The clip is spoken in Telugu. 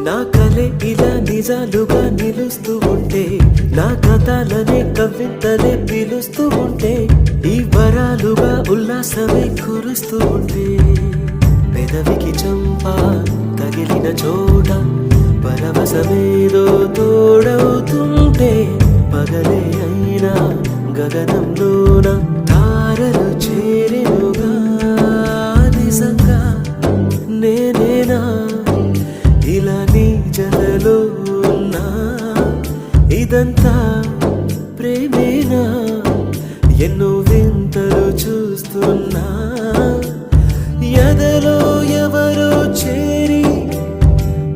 నా కలే ఇలా నిజాలుగా నిలుస్తూ ఉంటే, నా కథలనే కవితలే పిలుస్తూ ఉంటే, ఈ వరాలుగా ఉల్లాసమే కురుస్తూ ఉంటే, పెదవికి చంప తగిలిన చోట పరవశమేదో తోడవుతుంటే, పగలే అయినా గగనంలోన తారలు చేరెనుగా. నిజంగా నేనేనా ఇలా నీ జతలో ఉన్నా? ఇదంతా ప్రేమేనా? ఎన్నో వింతలు చూస్తున్నా.